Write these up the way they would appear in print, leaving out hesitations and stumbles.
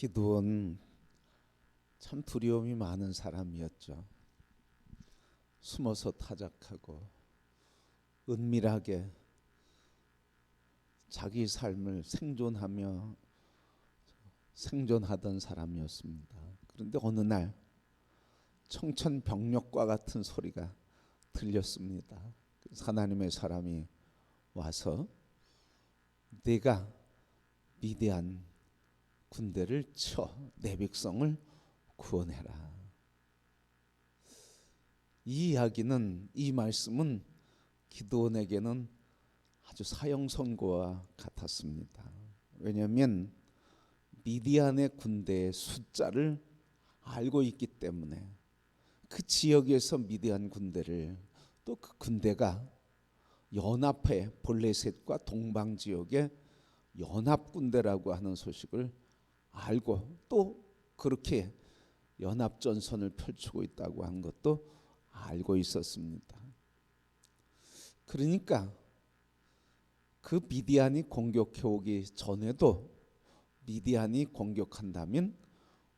기드온 참 두려움이 많은 사람이었죠. 숨어서 타작하고 은밀하게 자기 삶을 생존하던 사람이었습니다. 그런데 어느 날 청천벽력과 같은 소리가 들렸습니다. 그래서 하나님의 사람이 와서 네가 미디안 군대를 쳐 내 백성을 구원해라. 이 이야기는, 이 말씀은 기드온에게는 아주 사형 선고와 같았습니다. 왜냐하면 미디안의 군대의 숫자를 알고 있기 때문에 그 지역에서 미디안 군대를, 또 그 군대가 연합해 볼레셋과 동방 지역의 연합 군대라고 하는 소식을 알고, 또 그렇게 연합 전선을 펼치고 있다고 한 것도 알고 있었습니다. 그러니까 그 미디안이 공격해 오기 전에도 미디안이 공격한다면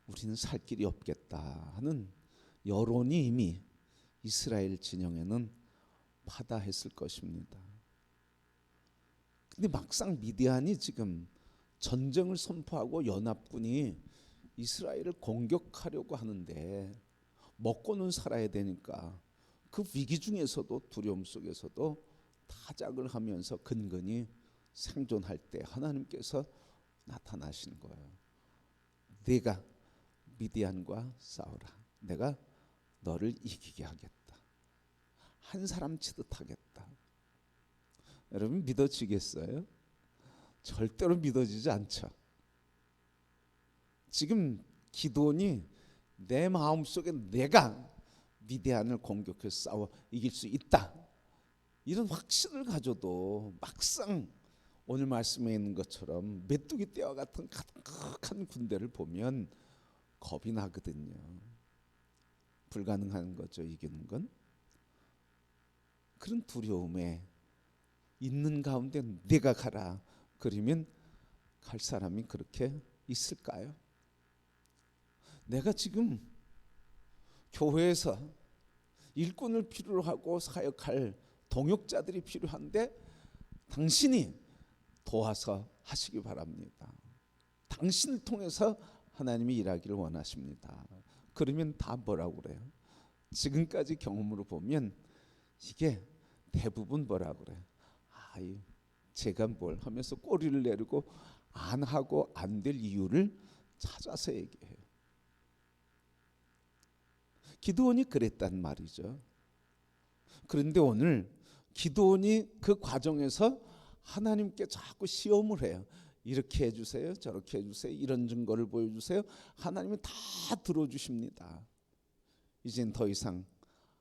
우리는 살 길이 없겠다 하는 여론이 이미 이스라엘 진영에는 파다했을 것입니다. 근데 막상 미디안이 지금 전쟁을 선포하고 연합군이 이스라엘을 공격하려고 하는데 먹고는 살아야 되니까 그 위기 중에서도, 두려움 속에서도 타작을 하면서 근근히 생존할 때 하나님께서 나타나시는 거예요. 네가 미디안과 싸우라. 내가 너를 이기게 하겠다. 한 사람 치듯 하겠다. 여러분 믿어지겠어요? 절대로 믿어지지 않죠. 지금 기드온이 내 마음속에 내가 미디안을 공격해서 싸워 이길 수 있다, 이런 확신을 가져도 막상 오늘 말씀에 있는 것처럼 메뚜기 떼와 같은 가득한 군대를 보면 겁이 나거든요. 불가능한 거죠, 이기는 건. 그런 두려움에 있는 가운데 네가 가라 그러면 갈 사람이 그렇게 있을까요? 내가 지금 교회에서 일꾼을 필요로 하고 사역할 동역자들이 필요한데 당신이 도와서 하시기 바랍니다. 당신을 통해서 하나님이 일하기를 원하십니다. 그러면 다 뭐라고 그래요? 지금까지 경험으로 보면 이게 대부분 뭐라고 그래요? 제가 뭘 하면서 꼬리를 내리고 안 하고 안 될 이유를 찾아서 얘기해요. 기드온이 그랬단 말이죠. 그런데 오늘 기드온이 그 과정에서 하나님께 자꾸 시험을 해요. 이렇게 해주세요, 저렇게 해주세요, 이런 증거를 보여주세요. 하나님이 다 들어주십니다. 이젠 더 이상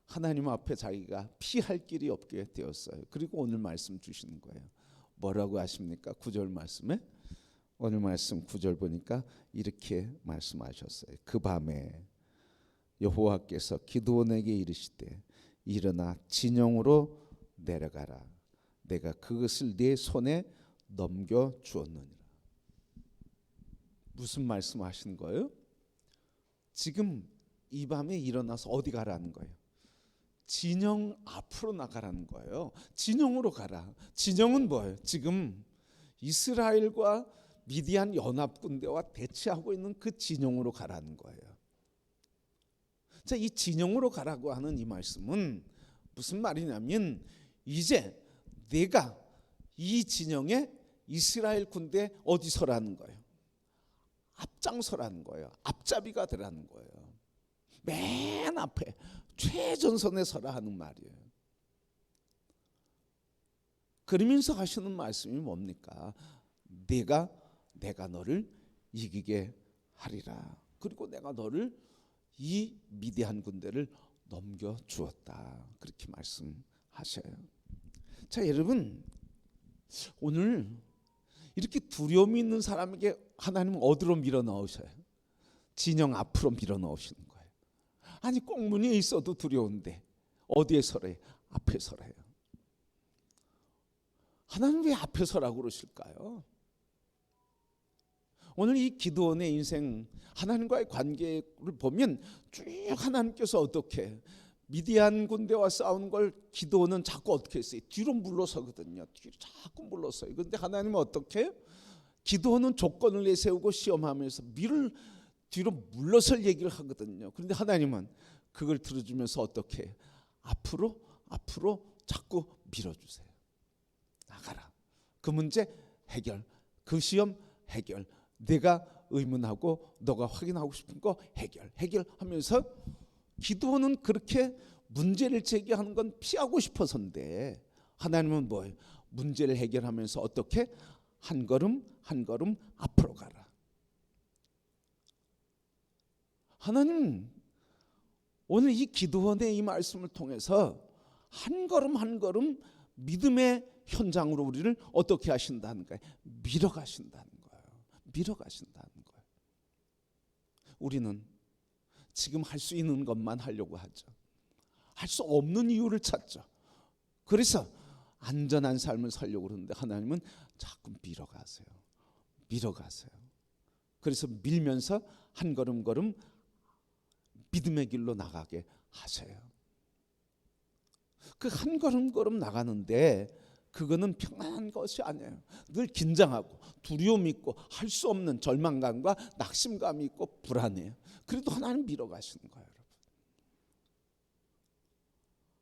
하나님 앞에 자기가 피할 길이 없게 되었어요. 그리고 오늘 말씀 주시는 거예요. 뭐라고 하십니까? 9절 말씀에, 오늘 말씀 9절 보니까 이렇게 말씀하셨어요. 그 밤에 여호와께서 기드온에게 이르시되 일어나 진영으로 내려가라. 내가 그것을 네 손에 넘겨 주었느니라. 무슨 말씀하시는 거예요? 지금 이 밤에 일어나서 어디 가라는 거예요? 진영 앞으로 나가라는 거예요. 진영으로 가라. 진영은 뭐예요? 지금 이스라엘과 미디안 연합군대와 대치하고 있는 그 진영으로 가라는 거예요. 자, 이 진영으로 가라고 하는 이 말씀은 무슨 말이냐면, 이제 내가 이 진영에 이스라엘 군대 어디 서라는 거예요? 앞장서라는 거예요. 앞잡이가 되라는 거예요. 맨 앞에 최전선에 서라 하는 말이에요. 그러면서 하시는 말씀이 뭡니까? 내가 너를 이기게 하리라. 그리고 내가 너를, 이 미디안 군대를 넘겨 주었다. 그렇게 말씀하셔요. 자, 여러분, 오늘 이렇게 두려움이 있는 사람에게 하나님은 어디로 밀어 넣으셔요? 진영 앞으로 밀어 넣으시는 거예요. 아니, 꽁문에 있어도 두려운데 어디에 서래요? 앞에 서래요. 하나님 왜 앞에 서라고 그러실까요? 오늘 이 기드온의 인생, 하나님과의 관계를 보면 쭉 하나님께서 어떻게 미디안 군대와 싸우는 걸 기드온은 자꾸 어떻게 했어요? 뒤로 물러서거든요. 뒤로 자꾸 물러서요. 그런데 하나님은 어떻게? 기드온은 조건을 내세우고 시험하면서 뒤로 물러설 얘기를 하거든요. 그런데 하나님은 그걸 들어주면서 어떻게? 앞으로 자꾸 밀어주세요. 나가라. 그 문제 해결, 그 시험 해결, 내가 의문하고 너가 확인하고 싶은 거 해결하면서, 기드온은 그렇게 문제를 제기하는 건 피하고 싶어서인데 하나님은 뭐예요? 문제를 해결하면서 어떻게? 한 걸음 한 걸음 앞으로 가라. 하나님 오늘 이 기드온의 이 말씀을 통해서 한 걸음 한 걸음 믿음의 현장으로 우리를 어떻게 하신다는 거예요? 밀어가신다는 거예요. 밀어가신다는 거예요. 우리는 지금 할 수 있는 것만 하려고 하죠. 할 수 없는 이유를 찾죠. 그래서 안전한 삶을 살려고 그러는데 하나님은 자꾸 밀어가세요. 그래서 밀면서 한 걸음 걸음 믿음의 길로 나가게 하세요. 그 한 걸음 걸음 나가는데 그거는 평안한 것이 아니에요. 늘 긴장하고 두려움이 있고 할 수 없는 절망감과 낙심감이 있고 불안해요. 그래도 하나님 밀어가시는 거예요. 여러분.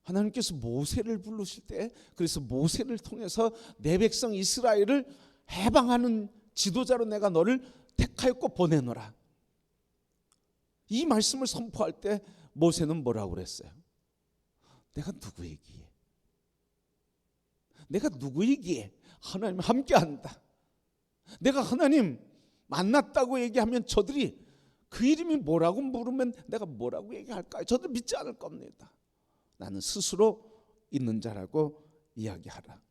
하나님께서 모세를 부르실 때, 그래서 모세를 통해서 내 백성 이스라엘을 해방하는 지도자로 내가 너를 택하였고 보내노라. 이 말씀을 선포할 때 모세는 뭐라고 그랬어요? 내가 누구이기에? 하나님 함께한다. 내가 하나님 만났다고 얘기하면 저들이 그 이름이 뭐라고 물으면 내가 뭐라고 얘기할까요? 저들 믿지 않을 겁니다. 나는 스스로 있는 자라고 이야기하라.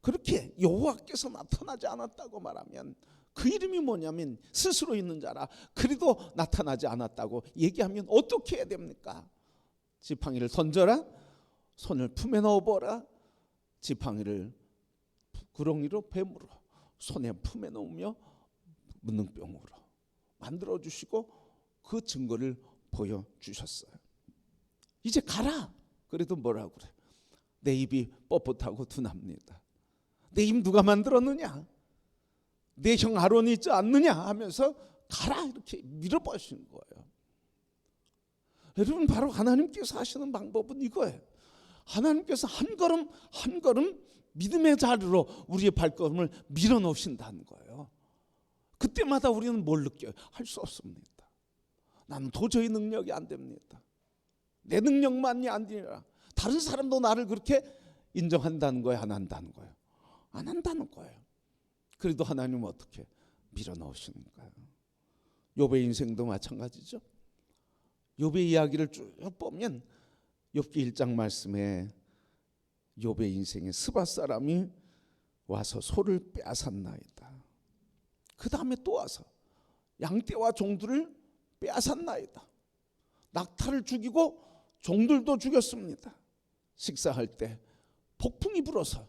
그렇게 여호와께서 나타나지 않았다고 말하면 그 이름이 뭐냐면 스스로 있는 자라. 그래도 나타나지 않았다고 얘기하면 어떻게 해야 됩니까? 지팡이를 던져라. 손을 품에 넣어보라. 지팡이를 구렁이로 뱀으로, 손에 품에 넣으며 문둥병으로 만들어주시고 그 증거를 보여주셨어요. 이제 가라. 그래도 뭐라고 그래? 내 입이 뻣뻣하고 둔합니다. 내 입 누가 만들었느냐? 내 형 아론이 있지 않느냐? 하면서 가라 이렇게 밀어버리시는 거예요. 여러분, 바로 하나님께서 하시는 방법은 이거예요. 하나님께서 한 걸음 한 걸음 믿음의 자리로 우리의 발걸음을 밀어넣으신다는 거예요. 그때마다 우리는 뭘 느껴요? 할 수 없습니다. 나는 도저히 능력이 안 됩니다. 내 능력만이 아니라 다른 사람도 나를 그렇게 인정한다는 거예요? 안 한다는 거예요? 안 한다는 거예요. 그래도 하나님은 어떻게 밀어넣으시는 거예요? 욥의 인생도 마찬가지죠. 욥의 이야기를 쭉 보면 욥기 1장 말씀에 욥의 인생에 스바 사람이 와서 소를 빼앗았나이다. 그 다음에 또 와서 양떼와 종들을 빼앗았나이다. 낙타를 죽이고 종들도 죽였습니다. 식사할 때 폭풍이 불어서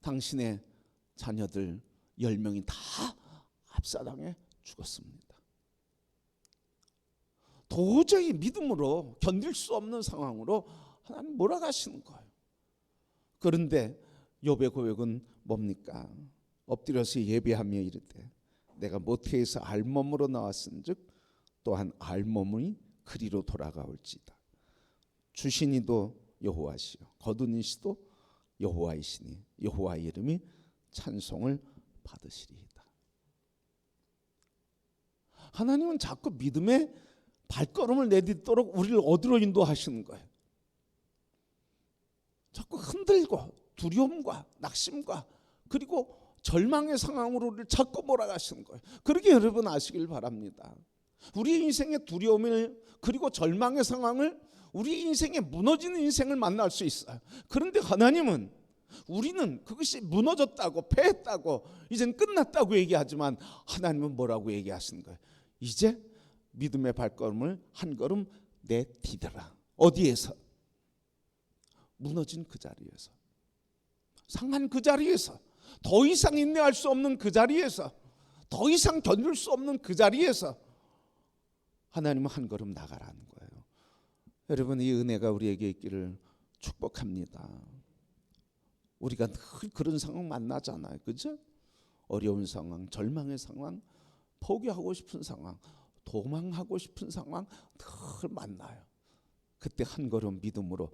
당신의 자녀들 10명이 다 압사당해 죽었습니다. 도저히 믿음으로 견딜 수 없는 상황으로 하나님 몰아가시는 거예요. 그런데 욥의 고백은 뭡니까? 엎드려서 예배하며 이르되 내가 모태에서 알몸으로 나왔은즉 또한 알몸이 그리로 돌아가올지다. 주신 이도 여호와시요 거둔 이시도 여호와이시니 여호와의 이름이 찬송을 받으시리이다. 하나님은 자꾸 믿음의 발걸음을 내딛도록 우리를 어디로 인도하시는 거예요? 자꾸 흔들고 두려움과 낙심과 그리고 절망의 상황으로 우리를 자꾸 몰아가시는 거예요. 그렇게 여러분 아시길 바랍니다. 우리 인생의 두려움을 그리고 절망의 상황을, 우리 인생의 무너지는 인생을 만날 수 있어요. 그런데 하나님은 우리는 그것이 무너졌다고 패했다고 이젠 끝났다고 얘기하지만 하나님은 뭐라고 얘기하시는 거예요? 이제 믿음의 발걸음을 한 걸음 내디뎌라. 어디에서? 무너진 그 자리에서, 상한 그 자리에서, 더 이상 인내할 수 없는 그 자리에서 더 이상 견딜 수 없는 그 자리에서 하나님은 한 걸음 나가라는 거예요. 여러분, 이 은혜가 우리에게 있기를 축복합니다. 우리가 늘 그런 상황 만나잖아요. 그죠? 어려운 상황, 절망의 상황, 포기하고 싶은 상황, 도망하고 싶은 상황 늘 만나요. 그때 한 걸음 믿음으로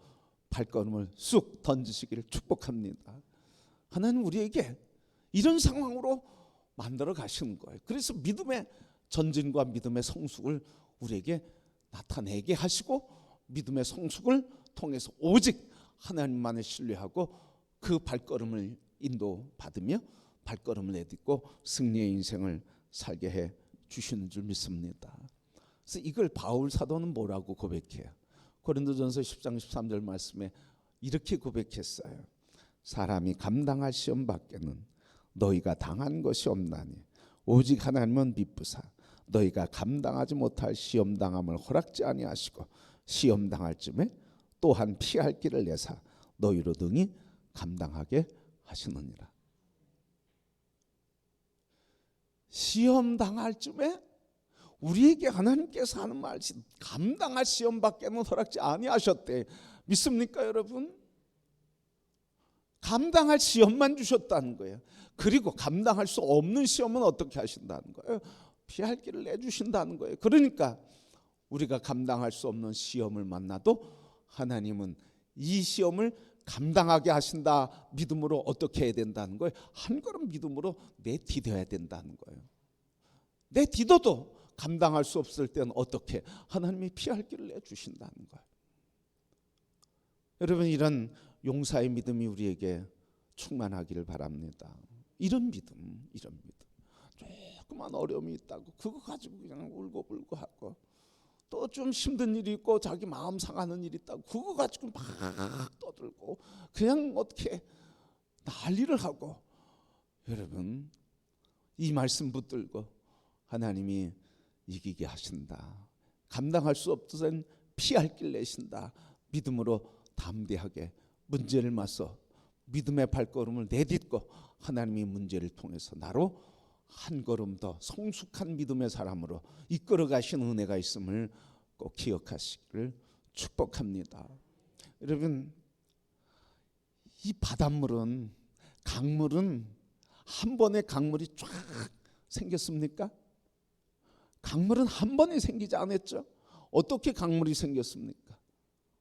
발걸음을 쑥 던지시기를 축복합니다. 하나님 우리에게 이런 상황으로 만들어 가시는 거예요. 그래서 믿음의 전진과 믿음의 성숙을 우리에게 나타내게 하시고, 믿음의 성숙을 통해서 오직 하나님만을 신뢰하고 그 발걸음을 인도받으며 발걸음을 내딛고 승리의 인생을 살게 해 주시는 줄 믿습니다. 그래서 이걸 바울 사도는 뭐라고 고백해요? 고린도전서 10장 13절 말씀에 이렇게 고백했어요. 사람이 감당할 시험 밖에는 너희가 당한 것이 없나니 오직 하나님은 미쁘사 너희가 감당하지 못할 시험 당함을 허락지 아니하시고 시험 당할 쯤에 또한 피할 길을 내사 너희로 등이 감당하게 하시느니라. 시험 당할 쯤에 우리에게 하나님께서 하는 말이 감당할 시험 밖에는 허락지 아니하셨대. 믿습니까 여러분? 감당할 시험만 주셨다는 거예요. 그리고 감당할 수 없는 시험은 어떻게 하신다는 거예요? 피할 길을 내주신다는 거예요. 그러니까 우리가 감당할 수 없는 시험을 만나도 하나님은 이 시험을 감당하게 하신다 믿음으로 어떻게 해야 된다는 거예요? 한 걸음 믿음으로 내디뎌야 된다는 거예요. 내디뎌도 감당할 수 없을 때는 어떻게? 하나님이 피할 길을 내주신다는 거예요. 여러분, 이런 용사의 믿음이 우리에게 충만하기를 바랍니다. 이런 믿음. 조그만 어려움이 있다고 그거 가지고 그냥 울고불고 하고, 또 좀 힘든 일이 있고 자기 마음 상하는 일이 있다고 그거 가지고 막 떠들고 그냥 어떻게 난리를 하고, 여러분 이 말씀 붙들고 하나님이 이기게 하신다, 감당할 수 없으면 피할 길 내신다, 믿음으로 담대하게 문제를 맞서 믿음의 발걸음을 내딛고 하나님이 문제를 통해서 나로 한 걸음 더 성숙한 믿음의 사람으로 이끌어 가신 은혜가 있음을 꼭 기억하시기를 축복합니다. 여러분, 이 바닷물은, 강물은 한 번에 강물이 쫙 생겼습니까? 강물은 한 번에 생기지 않았죠. 어떻게 강물이 생겼습니까?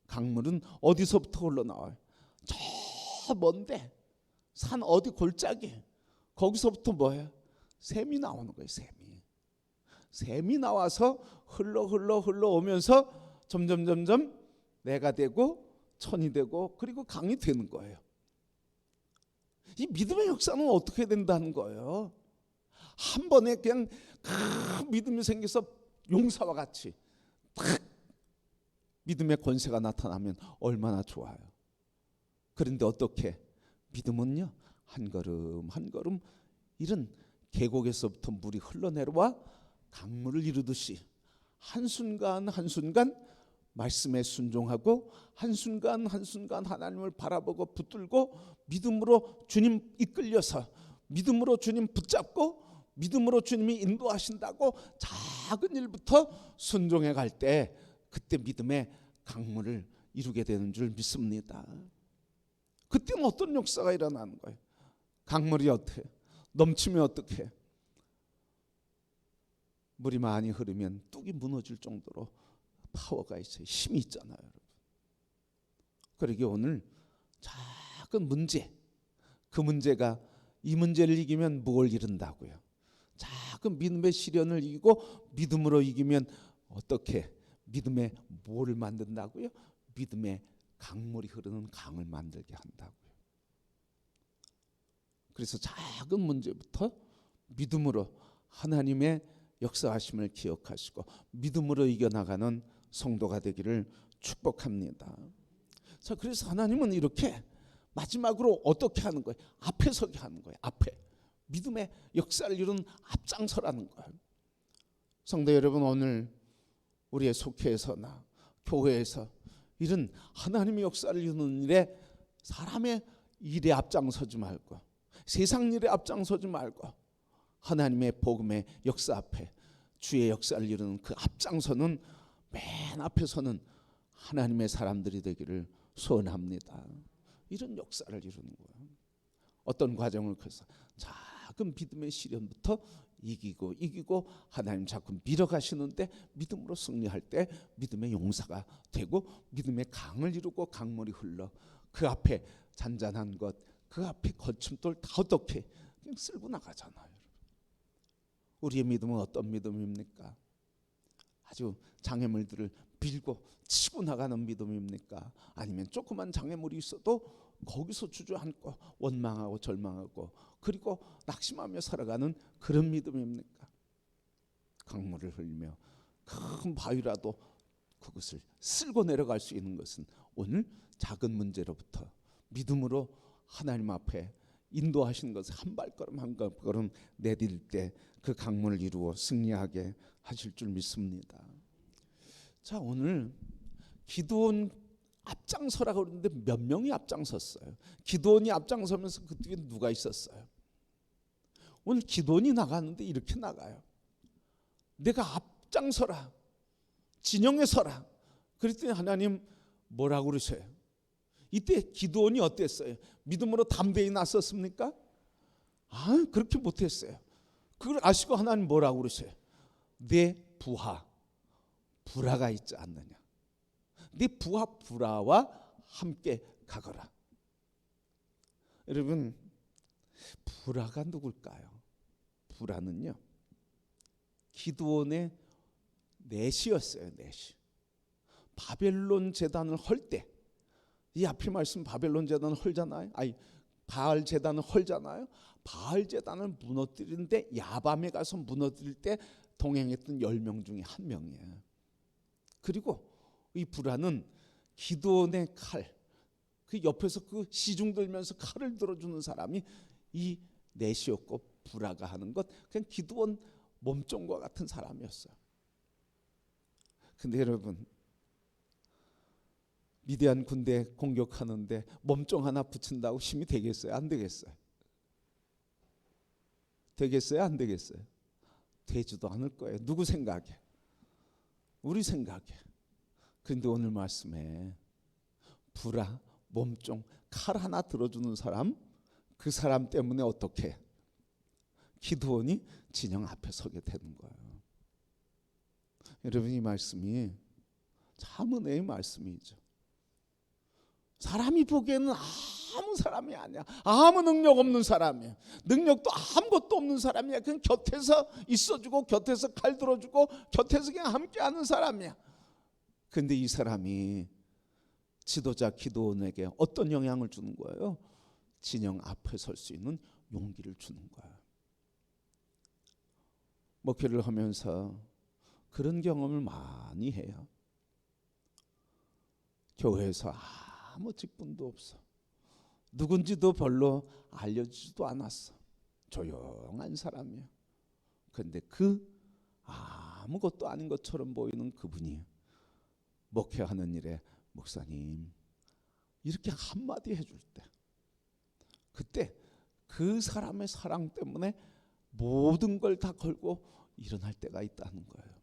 강물은 어디서부터 흘러나와요? 저 먼데 산 어디 골짜기, 거기서부터 뭐예요? 샘이 나오는 거예요. 샘이 나와서 흘러오면서 점점 내가 되고 천이 되고 그리고 강이 되는 거예요. 이 믿음의 역사는 어떻게 된다는 거예요? 한 번에 그냥 믿음이 생겨서 용사와 같이 딱 믿음의 권세가 나타나면 얼마나 좋아요. 그런데 어떻게? 믿음은요, 한 걸음 한 걸음 이런 계곡에서부터 물이 흘러내려와 강물을 이루듯이 한순간 말씀에 순종하고 한순간 하나님을 바라보고 붙들고 믿음으로 주님 이끌려서 믿음으로 주님 붙잡고 믿음으로 주님이 인도하신다고 작은 일부터 순종해 갈 때 그때 믿음의 강물을 이루게 되는 줄 믿습니다. 그때는 어떤 역사가 일어나는 거예요? 강물이 어떻게 넘치면 어떻게? 물이 많이 흐르면 뚝이 무너질 정도로 파워가 있어요. 힘이 있잖아요, 여러분. 그러기에 오늘 작은 문제, 그 문제가 이 문제를 이기면 뭘 이룬다고요? 작은 믿음의 시련을 이기고 믿음으로 이기면 어떻게? 믿음의 뭘 만든다고요? 믿음의 강물이 흐르는 강을 만들게 한다고요. 그래서 작은 문제부터 믿음으로 하나님의 역사하심을 기억하시고 믿음으로 이겨나가는 성도가 되기를 축복합니다. 자, 그래서 하나님은 이렇게 마지막으로 어떻게 하는 거예요? 앞에 서게 하는 거예요. 앞에. 믿음의 역사를 이루는 앞장서라는 거예요. 성도 여러분, 오늘 우리의 속회에서나 교회에서 이런 하나님의 역사를 이루는 일에 사람의 일에 앞장서지 말고 세상 일에 앞장서지 말고 하나님의 복음의 역사 앞에 주의 역사를 이루는 그 앞장서는 맨 앞에서는 하나님의 사람들이 되기를 소원합니다. 이런 역사를 이루는 거예요. 어떤 과정을 거쳐서 작은 믿음의 시련부터 이기고 하나님 자꾸 밀어가시는데 믿음으로 승리할 때 믿음의 용사가 되고 믿음의 강을 이루고 강물이 흘러 그 앞에 잔잔한 것, 그 앞에 거침돌 다 어떻게 그냥 쓸고 나가잖아요. 우리의 믿음은 어떤 믿음입니까? 아주 장애물들을 밀고 치고 나가는 믿음입니까? 아니면 조그만 장애물이 있어도 거기서 주저앉고 원망하고 절망하고 그리고 낙심하며 살아가는 그런 믿음입니까? 강물을 흘리며 큰 바위라도 그것을 쓸고 내려갈 수 있는 것은 오늘 작은 문제로부터 믿음으로 하나님 앞에 인도하시는 것을 한 발걸음 한 발걸음 내딜 때 그 강문을 이루어 승리하게 하실 줄 믿습니다. 자, 오늘 기드온 앞장서라고 그러는데 몇 명이 앞장섰어요? 기드온이 앞장서면서 그 뒤에 누가 있었어요? 오늘 기드온이 나가는데 이렇게 나가요. 내가 앞장서라, 진영에 서라. 그랬더니 하나님 뭐라고 그러셔요? 이때 기드온이 어땠어요? 믿음으로 담대히 나섰습니까? 그렇게 못했어요. 그걸 아시고 하나님 뭐라고 그러셔요? 내 부하가 있지 않느냐. 네 부하와 함께 가거라. 여러분, 부하가 누굴까요? 부하는요, 기드온의 넷이었어요. 넷이. 바벨론 제단을 헐 때, 이 앞에 말씀 바벨론 제단을 헐잖아요. 바알 제단을 헐잖아요. 바알 제단을 무너뜨리는데 야밤에 가서 무너뜨릴 때 동행했던 10명 중에 한 명이에요. 그리고 이 부하는 기드온의 칼, 그 옆에서 그 시중 들면서 칼을 들어주는 사람이 이 넷이었고, 부하가 하는 것 그냥 기드온 몸종과 같은 사람이었어요. 근데 여러분, 미디안 군대 공격하는데 몸종 하나 붙인다고 힘이 되겠어요? 안 되겠어요? 되겠어요? 안 되겠어요? 되지도 않을 거예요. 누구 생각에? 우리 생각에. 그런데 오늘 말씀에 부하, 몸종, 칼 하나 들어주는 사람, 그 사람 때문에 어떻게 기드온이 진영 앞에 서게 되는 거예요. 여러분, 이 말씀이 참 은혜의 말씀이죠. 사람이 보기에는 아무 사람이 아니야. 아무 능력 없는 사람이야. 능력도 아무것도 없는 사람이야. 그냥 곁에서 있어주고 곁에서 칼 들어주고 곁에서 그냥 함께하는 사람이야. 근데 이 사람이 지도자 기드온에게 어떤 영향을 주는 거예요? 진영 앞에 설 수 있는 용기를 주는 거예요. 목회를 하면서 그런 경험을 많이 해요. 교회에서 아무 직분도 없어. 누군지도 별로 알려주지도 않았어. 조용한 사람이야. 그런데 그 아무것도 아닌 것처럼 보이는 그분이 목회하는 일에 목사님 이렇게 한마디 해줄 때, 그때 그 사람의 사랑 때문에 모든 걸 다 걸고 일어날 때가 있다는 거예요.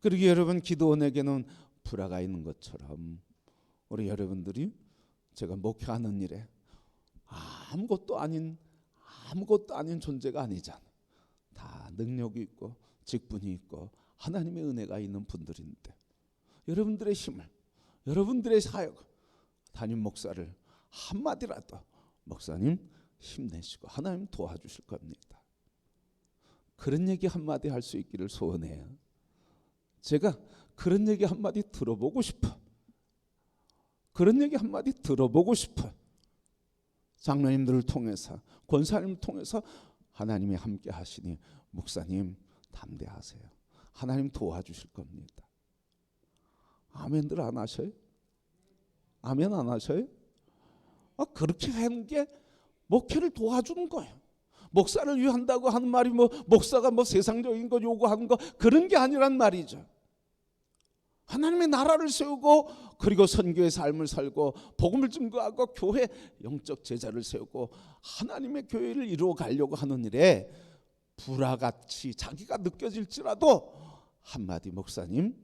그리고 여러분, 기드온에게는 부하가 있는 것처럼 우리 여러분들이 제가 목회하는 일에 아무것도 아닌 존재가 아니잖아. 다 능력이 있고 직분이 있고 하나님의 은혜가 있는 분들인데, 여러분들의 힘을, 여러분들의 사역을 담임 목사를 한마디라도 목사님 힘내시고 하나님 도와주실 겁니다. 그런 얘기 한마디 할 수 있기를 소원해요. 제가 그런 얘기 한마디 들어보고 싶어. 그런 얘기 한마디 들어보고 싶어. 장로님들을 통해서, 권사님을 통해서 하나님이 함께 하시니 목사님 담대하세요. 하나님 도와주실 겁니다. 아멘들 안 하셔요? 아멘 안 하셔요? 그렇게 하는 게 목회를 도와주는 거예요. 목사를 위한다고 하는 말이 목사가 세상적인 거 요구하는 거 그런 게 아니란 말이죠. 하나님의 나라를 세우고 그리고 선교의 삶을 살고 복음을 증거하고 교회 영적 제자를 세우고 하나님의 교회를 이루어 가려고 하는 일에 불화같이 자기가 느껴질지라도 한마디 목사님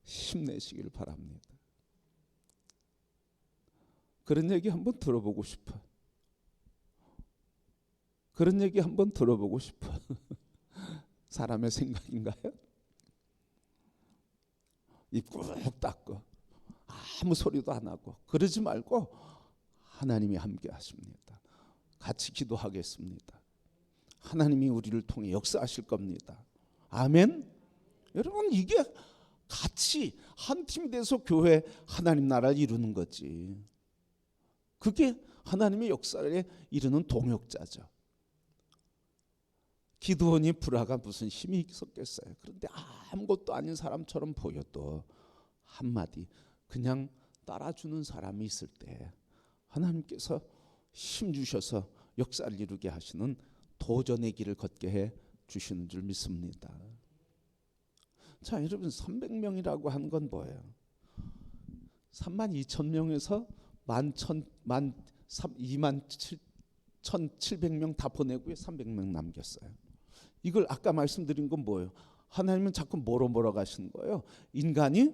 힘내시길 바랍니다. 그런 얘기 한번 들어보고 싶어. 그런 얘기 한번 들어보고 싶어. 사람의 생각인가요? 입 꾹 닫고 아무 소리도 안 하고 그러지 말고 하나님이 함께 하십니다. 같이 기도하겠습니다. 하나님이 우리를 통해 역사하실 겁니다. 아멘. 여러분, 이게 같이 한 팀이 돼서 교회 하나님 나라를 이루는 거지. 그게 하나님의 역사에 이루는 동역자죠. 기드온이 불화가 무슨 힘이 있었겠어요. 그런데 아무것도 아닌 사람처럼 보여도 한마디 그냥 따라주는 사람이 있을 때 하나님께서 힘 주셔서 역사를 이루게 하시는 도전의 길을 걷게 해 주시는 줄 믿습니다. 자, 여러분, 300명이라고 하는 건 뭐예요? 32,000명에서 27,700명 다 보내고요. 300명 남겼어요. 이걸 아까 말씀드린 건 뭐예요? 하나님은 자꾸 몰아가시는 거예요. 인간이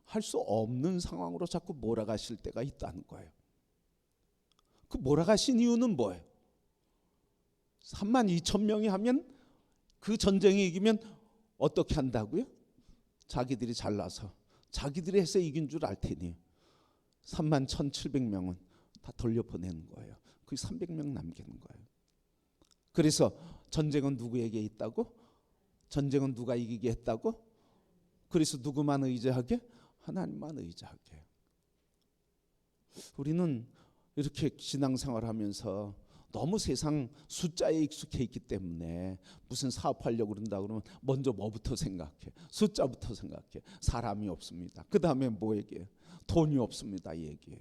할 수 없는 상황으로 자꾸 몰아가실 때가 있다는 거예요. 그 몰아가신 이유는 뭐예요? 32,000명이 하면 그 전쟁에 이기면 어떻게 한다고요? 자기들이 잘나서 자기들이 해서 이긴 줄 알 테니 31,700명은 다 돌려보내는 거예요. 그 300명 남기는 거예요. 그래서 전쟁은 누구에게 있다고? 전쟁은 누가 이기게 했다고? 그래서 누구만 의지하게? 하나님만 의지하게. 우리는 이렇게 신앙생활을 하면서 너무 세상 숫자에 익숙해 있기 때문에 무슨 사업하려고 그런다 그러면 먼저 뭐부터 생각해? 숫자부터 생각해. 사람이 없습니다. 그 다음에 뭐 얘기해? 돈이 없습니다. 얘기해.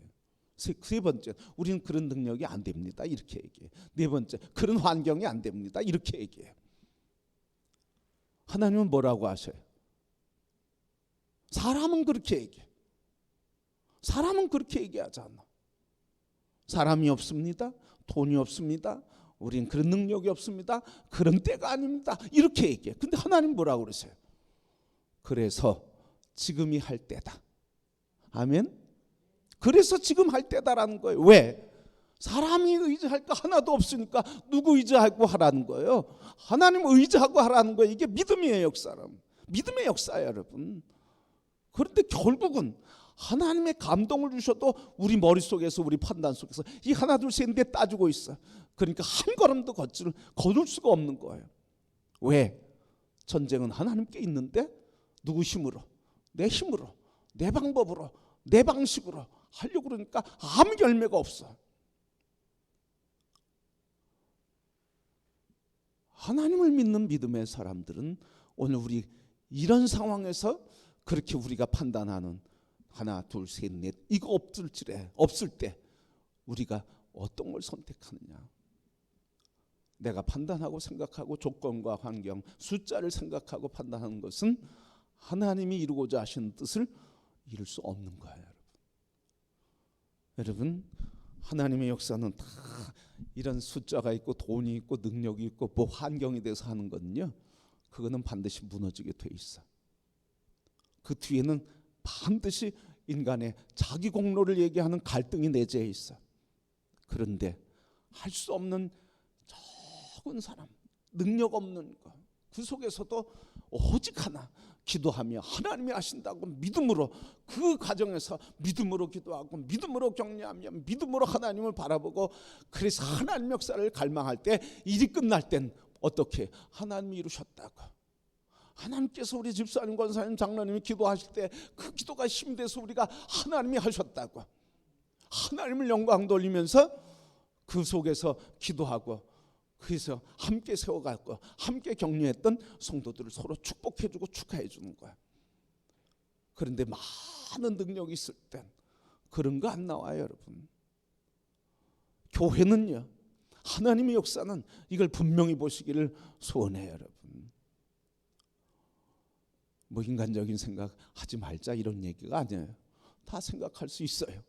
세 번째, 우리는 그런 능력이 안 됩니다. 이렇게 얘기해. 네 번째, 그런 환경이 안 됩니다. 이렇게 얘기해. 하나님은 뭐라고 하셔요? 사람은 그렇게 얘기해. 사람은 그렇게 얘기하지 않아. 사람이 없습니다. 돈이 없습니다. 우린 그런 능력이 없습니다. 그런 때가 아닙니다. 이렇게 얘기해. 근데 하나님 뭐라고 그러세요? 그래서 지금이 할 때다. 아멘. 그래서 지금 할 때다라는 거예요. 왜? 사람이 의지할 거 하나도 없으니까 누구 의지하고 하라는 거예요? 하나님 의지하고 하라는 거예요. 이게 믿음이에요, 역사는. 믿음의 역사예요, 여러분. 그런데 결국은 하나님의 감동을 주셔도 우리 머릿속에서, 우리 판단 속에서 이 하나 둘 셋 넷 따지고 있어. 그러니까 한 걸음도 거둘 수가 없는 거예요. 왜? 전쟁은 하나님께 있는데 누구 힘으로? 내 힘으로, 내 방법으로, 내 방식으로 하려고 그러니까 아무 열매가 없어. 하나님을 믿는 믿음의 사람들은 오늘 우리 이런 상황에서 그렇게 우리가 판단하는 하나 둘 셋 넷 이거 없을 때 우리가 어떤 걸 선택하느냐. 내가 판단하고 생각하고 조건과 환경, 숫자를 생각하고 판단하는 것은 하나님이 이루고자 하시는 뜻을 이룰 수 없는 거예요. 여러분, 하나님의 역사는 다 이런 숫자가 있고 돈이 있고 능력이 있고 뭐 환경이 돼서 하는 거는요, 그거는 반드시 무너지게 돼 있어. 그 뒤에는 반드시 인간의 자기 공로를 얘기하는 갈등이 내재해 있어. 그런데 할 수 없는 적은 사람, 능력 없는 거, 그 속에서도 오직 하나 기도하며 하나님이 하신다고 믿음으로, 그 과정에서 믿음으로 기도하고 믿음으로 격려하며 믿음으로 하나님을 바라보고, 그래서 하나님 역사를 갈망할 때 일이 끝날 땐 어떻게? 하나님이 이루셨다고. 하나님께서 우리 집사님, 권사님, 장로님이 기도하실 때 그 기도가 힘이 돼서 우리가 하나님이 하셨다고 하나님을 영광 돌리면서 그 속에서 기도하고, 그래서 함께 세워가고 함께 격려했던 성도들을 서로 축복해주고 축하해주는 거야. 그런데 많은 능력이 있을 땐 그런 거 안 나와요, 여러분. 교회는요, 하나님의 역사는 이걸 분명히 보시기를 소원해요, 여러분. 뭐 인간적인 생각 하지 말자 이런 얘기가 아니에요. 다 생각할 수 있어요.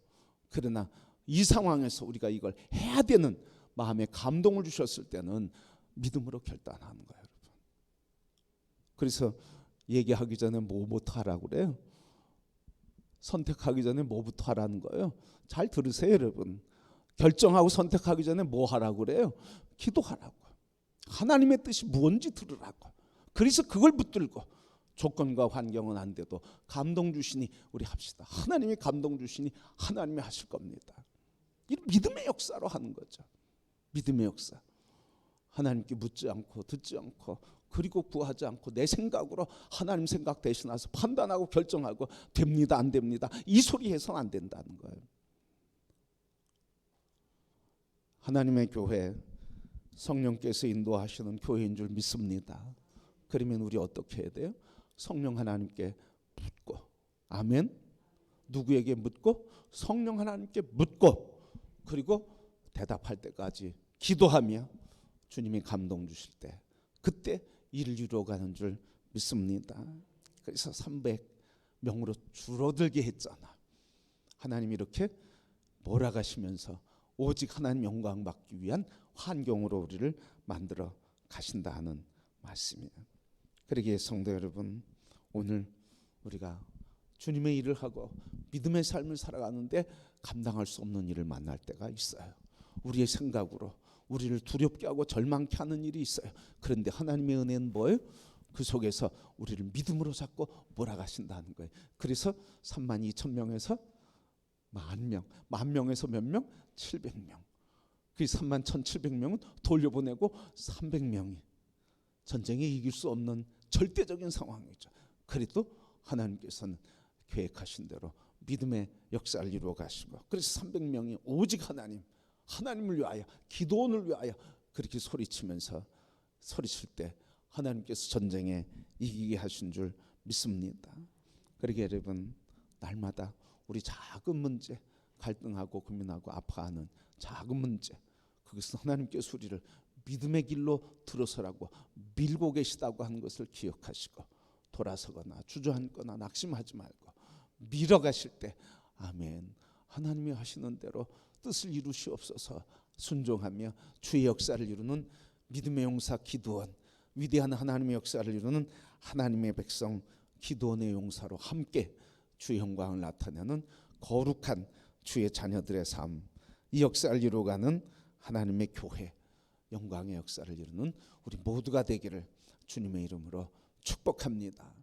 그러나 이 상황에서 우리가 이걸 해야 되는 마음에 감동을 주셨을 때는 믿음으로 결단하는 거예요, 여러분. 그래서 얘기하기 전에 뭐부터 하라고 그래요? 선택하기 전에 뭐부터 하라는 거예요? 잘 들으세요, 여러분. 결정하고 선택하기 전에 뭐 하라고 그래요? 기도하라고. 하나님의 뜻이 무엇인지 들으라고. 그래서 그걸 붙들고 조건과 환경은 안 돼도 감동 주시니 우리 합시다. 하나님이 감동 주시니 하나님이 하실 겁니다. 이 믿음의 역사로 하는 거죠. 믿음의 역사. 하나님께 묻지 않고 듣지 않고 그리고 구하지 않고 내 생각으로 하나님 생각 대신해서 판단하고 결정하고 됩니다 안 됩니다 이 소리 해서는 안 된다는 거예요. 하나님의 교회, 성령께서 인도하시는 교회인 줄 믿습니다. 그러면 우리 어떻게 해야 돼요? 성령 하나님께 묻고, 아멘. 누구에게 묻고? 성령 하나님께 묻고, 그리고 대답할 때까지 기도하며 주님이 감동 주실 때 그때 일을 이루어가는 줄 믿습니다. 그래서 300명으로 줄어들게 했잖아. 하나님이 이렇게 몰아가시면서 오직 하나님 영광 받기 위한 환경으로 우리를 만들어 가신다 하는 말씀이에요. 그러기에 성도 여러분, 오늘 우리가 주님의 일을 하고 믿음의 삶을 살아가는데 감당할 수 없는 일을 만날 때가 있어요. 우리의 생각으로 우리를 두렵게 하고 절망케 하는 일이 있어요. 그런데 하나님의 은혜는 뭐예요? 그 속에서 우리를 믿음으로 잡고 몰아가신다는 거예요. 그래서 32,000명에서 10,000명, 10,000명에서 몇 명? 700명. 그 31,700명은 돌려보내고 300명이 전쟁에 이길 수 없는 절대적인 상황이죠. 그래도 하나님께서는 계획하신 대로 믿음의 역사를 이루어 가시고, 그래서 300명이 오직 하나님을 위하여, 기도원을 위하여 그렇게 소리치면서 소리칠 때 하나님께서 전쟁에 이기게 하신 줄 믿습니다. 그러게 여러분, 날마다 우리 작은 문제, 갈등하고 고민하고 아파하는 작은 문제, 그것은 하나님께서 우리를 믿음의 길로 들어서라고 밀고 계시다고 하는 것을 기억하시고, 돌아서거나 주저앉거나 낙심하지 말고 밀어가실 때 아멘, 하나님이 하시는 대로 뜻을 이루시옵소서 순종하며 주의 역사를 이루는 믿음의 용사 기드온, 위대한 하나님의 역사를 이루는 하나님의 백성 기드온의 용사로 함께 주의 영광을 나타내는 거룩한 주의 자녀들의 삶, 이 역사를 이루어가는 하나님의 교회, 영광의 역사를 이루는 우리 모두가 되기를 주님의 이름으로 축복합니다.